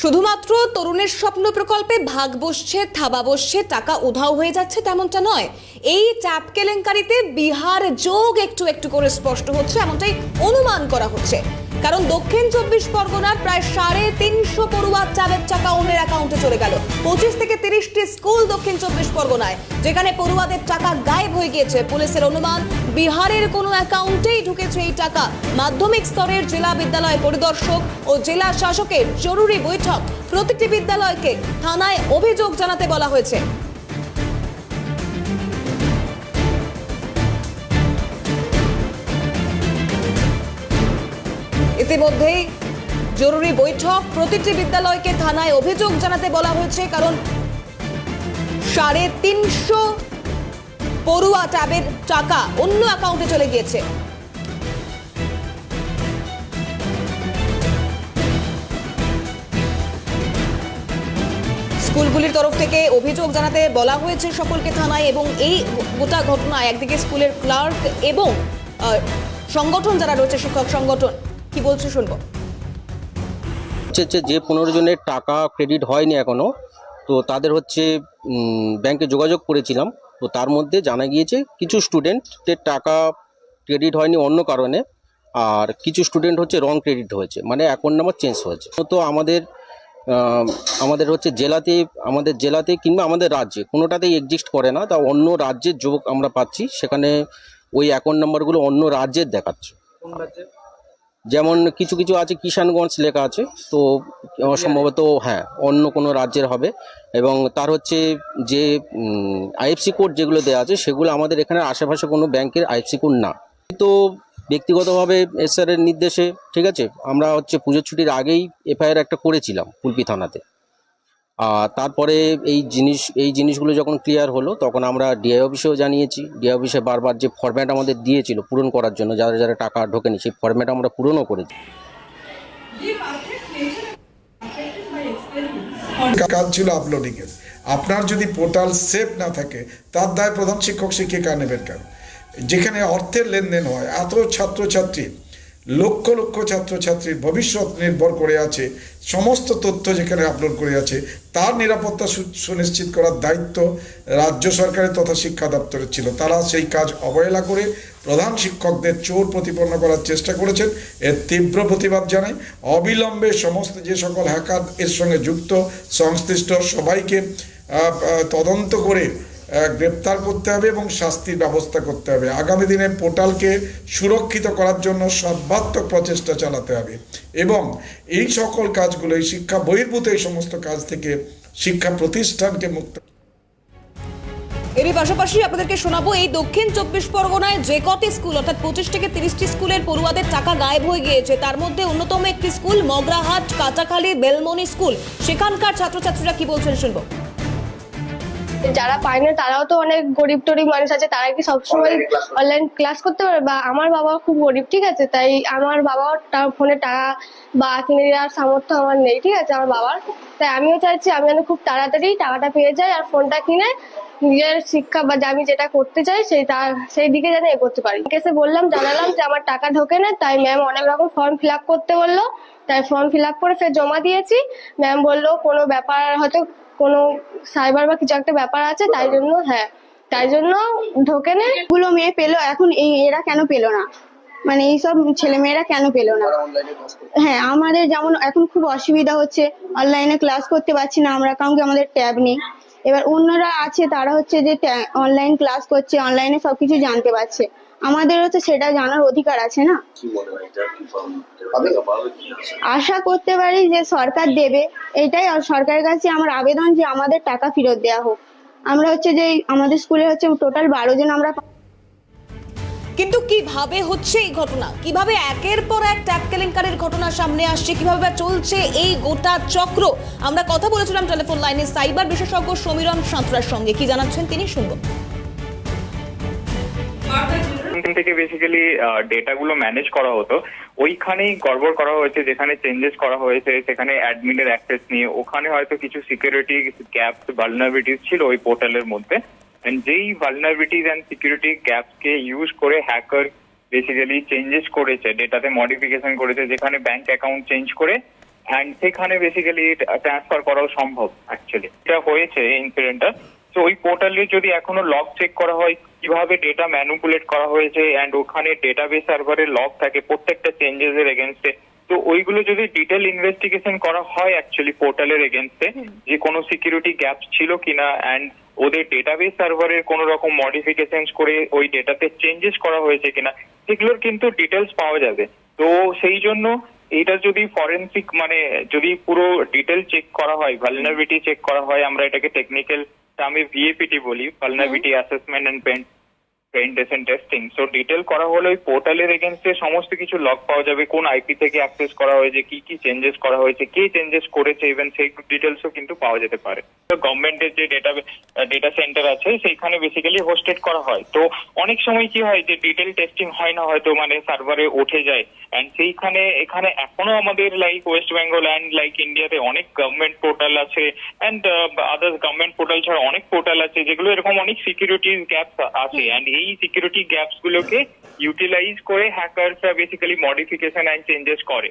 শুধুমাত্র তরুণের স্বপ্ন প্রকল্পে ভাগ বসছে, থাবা বসছে, টাকা উধাও হয়ে যাচ্ছে তেমনটা নয়। এই চাপ কেলেঙ্কারিতে বিহার যোগ একটু একটু করে স্পষ্ট হচ্ছে, এমনটাই অনুমান করা হচ্ছে। কারণ দক্ষিণ 24 পরগনার প্রায় 350 পড়ুয়া চাপের টাকা অন্যের অ্যাকাউন্টে চলে গেল। 25 থেকে 30টি স্কুল দক্ষিণ 24 পরগনায়, যেখানে পড়ুয়াদের টাকা গায়েব হয়ে গিয়েছে। পুলিশের অনুমান বিহারের কোনো অ্যাকাউন্টেই ঢুকেছে এই টাকা। মাধ্যমিক স্তরের জেলা বিদ্যালয় পরিদর্শক ও জেলা শাসকের জরুরি বৈঠক। প্রতিটি বিদ্যালয়কে থানায় অভিযোগ জানাতে বলা হয়েছে। ইতিমধ্যেই জরুরি বৈঠক, প্রতিটি বিদ্যালয়কে থানায় অভিযোগ জানাতে বলা হয়েছে, কারণ 350 পড়ুয়া ট্যাবের টাকা অন্য অ্যাকাউন্টে চলে গিয়েছে। স্কুলগুলির তরফ থেকে অভিযোগ জানাতে বলা হয়েছে সকলকে থানায়। এবং এই গোটা ঘটনায় একদিকে স্কুলের ক্লার্ক এবং সংগঠন যারা রয়েছে, শিক্ষক সংগঠন কি বলছে শুনবো। যে 15 জনের টাকা ক্রেডিট হয়নি এখনো, তো তাদের ব্যাংকে যোগাযোগ করেছিলাম। তো তার মধ্যে জানা গিয়েছে কিছু স্টুডেন্টের টাকা ক্রেডিট হয়নি অন্য কারণে, আর কিছু স্টুডেন্ট রং ক্রেডিট হয়েছে, মানে অ্যাকাউন্ট নাম্বার চেঞ্জ হয়েছে। তো আমাদের জেলাতে কিংবা আমাদের রাজ্যে কোনোটাতেই এক্সিস্ট করে না, তা অন্য রাজ্যের যোগ আমরা পাচ্ছি। সেখানে ওই অ্যাকাউন্ট নাম্বারগুলো অন্য রাজ্যের দেখাচ্ছে। যেমন কিছু কিছু আছে কিষানগঞ্জ লেখা আছে, তো সম্ভবত হ্যাঁ অন্য কোনো রাজ্যের হবে। এবং তার যে আইএফসি কোড যেগুলো দেওয়া আছে সেগুলো আমাদের এখানে আশেপাশে কোনো ব্যাংকের আইএফসি কোড না। তো ব্যক্তিগতভাবে এসআরের নির্দেশে ঠিক আছে, আমরা পুজোর ছুটির আগেই এফআইআর একটা করেছিলাম কুলপি থানাতে। আর তারপরে এই জিনিসগুলো যখন ক্লিয়ার হলো, তখন আমরা ডিআই অফিসেও জানিয়েছি। ডিআই অফিসে বারবার যে ফরম্যাট আমাদের দিয়েছিল পূরণ করার জন্য, যারা যারা টাকা ঢোকেনি, সেই ফরম্যাট আমরা পূরণও করেছি। কাজ ছিল আপলোডিং এর। আপনার যদি পোর্টাল সেফ না থাকে, তার দায় প্রধান শিক্ষক শিক্ষিকা নেবেন কেন? যেখানে অর্থের লেনদেন হয়, এত ছাত্রছাত্রী, লক্ষ লক্ষ ছাত্রছাত্রীর ভবিষ্যৎ নির্ভর করে আছে, সমস্ত তথ্য যেখানে আপলোড করে আছে, তার নিরাপত্তা সুনিশ্চিত করার দায়িত্ব রাজ্য সরকারের তথা শিক্ষা দপ্তরের ছিল। তারা সেই কাজ অবহেলা করে প্রধান শিক্ষকদের চোর প্রতিপন্ন করার চেষ্টা করেছেন। এর তীব্র প্রতিবাদ জানাই। অবিলম্বে সমস্ত যে সকল হ্যাকার এর সঙ্গে যুক্ত সংশ্লিষ্ট সবাইকে তদন্ত করে গ্রেপ্তার করতে হবে এবং শাস্তির ব্যবস্থা করতে হবে। আগামী দিনে পোর্টালকে সুরক্ষিত করার জন্য সর্বাত্মক প্রচেষ্টা চালাতে হবে এবং এই সকল কাজগুলো, এই শিক্ষা বহির্ভূত এই সমস্ত কাজ থেকে শিক্ষা প্রতিষ্ঠানকে মুক্ত। এরই পাশাপাশি আপনাদেরকে শোনাবো, এই দক্ষিণ 24 পরগনায় যে কটি স্কুল অর্থাৎ 25 থেকে 30টি স্কুলের পড়ুয়াদের টাকা গায়েব হয়ে গিয়েছে, তার মধ্যে অন্যতম একটি স্কুল মগরাহাট কাটাখালী বেলমনি স্কুল। সেখানকার ছাত্রছাত্রীরা কি বলছেন শুনবো। যারা পায় না তারাও তো অনেক গরিব টরিব মানুষ আছে, তারা কি সবসময় অনলাইন ক্লাস করতে পারে? বা আমার বাবা খুব গরিব, ঠিক আছে, তাই আমার বাবাও তার ফোনে টাকা বা কিনে দেওয়ার সামর্থ্য আমার নেই, ঠিক আছে, আমার বাবার। তাই আমিও চাইছি আমি যেন খুব তাড়াতাড়ি টাকাটা পেয়ে যাই আর ফোনটা কিনে নিজের শিক্ষা বা আমি যেটা করতে চাই সেই দিকে যেন এগোতে পারি। কেসে জানালাম যে আমার টাকা ঢোকে না, তাই ম্যাম অনেক রকম ফর্ম ফিল আপ করতে বললো। তাই ফর্ম ফিল আপ করে ফের জমা দিয়েছি। ম্যাম বললো কোনো ব্যাপার, হয়তো কোনো সাইবার বা কিছু একটা ব্যাপার আছে, তাই জন্য ঢোকে না। গুলো মেয়ে পেলো, এখন এরা কেন পেলো না? মানে এইসব ছেলে মেয়েরা কেন পেলো না? হ্যাঁ, আমাদের যেমন এখন খুব অসুবিধা হচ্ছে, অনলাইনে ক্লাস করতে পারছি না আমরা, কারণ কি আমাদের ট্যাব নেই। এবার অন্যরা আছে, তারা যে অনলাইন ক্লাস করছে, অনলাইনে সবকিছু জানতে পারছে। আমাদেরও তো সেটা জানার অধিকার আছে না? আশা করতে পারি যে সরকার দেবে, এটাই সরকারের কাছে আমার আবেদন যে আমাদের টাকা ফেরত দেওয়া হোক। আমরা যে আমাদের স্কুলে টোটাল 12 জন আমরা। কিন্তু কিভাবে হচ্ছে এই ঘটনা, কিভাবে একের পর এক ট্যাপ কেলেঙ্কারির ঘটনা সামনে আসছে, কিভাবে চলছে এই গোটা চক্র, আমরা কথা বলেছিলাম টেলিফোন লাইনে সাইবার বিশেষজ্ঞ সমীরণ সাঁতরার সঙ্গে। কি জানাচ্ছেন তিনি শুনবো। থেকে বেসিক্যালি ডেটাগুলো ম্যানেজ করা হতো, ওইখানেই গড়বড় করা হয়েছে। যেখানে চেঞ্জেস করা হয়েছে সেখানে অ্যাডমিনের অ্যাক্সেস নিয়ে ওখানে হয়তো কিছু সিকিউরিটি গ্যাপস, ভালনারেবিলিটিস ছিল ওই পোর্টালের মধ্যে। যেই ভালনারেবিলিটিস এন্ড সিকিউরিটি গ্যাপসকে ইউজ করে হ্যাকার বেসিক্যালি চেঞ্জেস করেছে, ডেটাতে মডিফিকেশন করেছে, যেখানে ব্যাংক অ্যাকাউন্ট চেঞ্জ করে অ্যান্ড সেখানে বেসিক্যালি ট্রান্সফার করাও সম্ভব অ্যাকচুয়ালি। এটা হয়েছে ইনসিডেন্টটা। তো ওই পোর্টালে যদি এখনো লগ চেক করা হয় কিভাবে ডেটা ম্যানুপুলেট করা হয়েছে, অ্যান্ড ওখানে ডেটাবেস সার্ভারে লগ থাকে প্রত্যেকটা চেঞ্জেস এর এগেনস্টে, তো ওইগুলো যদি ডিটেল ইনভেস্টিগেশন করা হয় অ্যাকচুয়ালি পোর্টালের এগেনস্টে যে কোনো সিকিউরিটি গ্যাপস ছিল কিনা, অ্যান্ড ওদের ডেটাবেস সার্ভারের কোনো রকম মডিফিকেশন করে ওই ডেটাতে চেঞ্জেস করা হয়েছে কিনা, সেগুলোর কিন্তু ডিটেলস পাওয়া যাবে। তো সেই জন্য এটা যদি ফরেনসিক মানে যদি পুরো ডিটেল চেক করা হয়, ভালনারেবিলিটি চেক করা হয়, আমরা এটাকে টেকনিক্যাল টার্মে ভিএপিটি বলি, vulnerability assessment and penetration testing. So detail করা হলে ওই পোর্টালের এগেনস্টে সমস্ত কিছু লগ পাওয়া যাবে, কোন আইপি থেকে অ্যাক্সেস করা হয়েছে, কি কি চেঞ্জেস করা হয়েছে, কে চেঞ্জেস করেছে, ইভেন সেই ডিটেলসও কিন্তু পাওয়া যেতে পারে। গভর্নমেন্টের যে ডেটা সেন্টার আছে সেইখানে বেসিক্যালি হোস্টেড করা হয়। তো অনেক সময় কি হয় যে ডিটেল টেস্টিং হয় না, হয়তো মানে সার্ভারে উঠে যায়, অ্যান্ড সেইখানে এখানে এখনো আমাদের like West Bengal and like ইন্ডিয়াতে অনেক গভর্নমেন্ট পোর্টাল আছে, অ্যান্ড আদার্স গভর্নমেন্ট পোর্টাল ছাড়া অনেক পোর্টাল আছে যেগুলো এরকম অনেক সিকিউরিটি গ্যাপস আছে, অ্যান্ড এই সিকিউরিটি গ্যাপস গুলোকে ইউটিলাইজ করে হ্যাকারসরা বেসিক্যালি মডিফিকেশন অ্যান্ড চেঞ্জেস করে।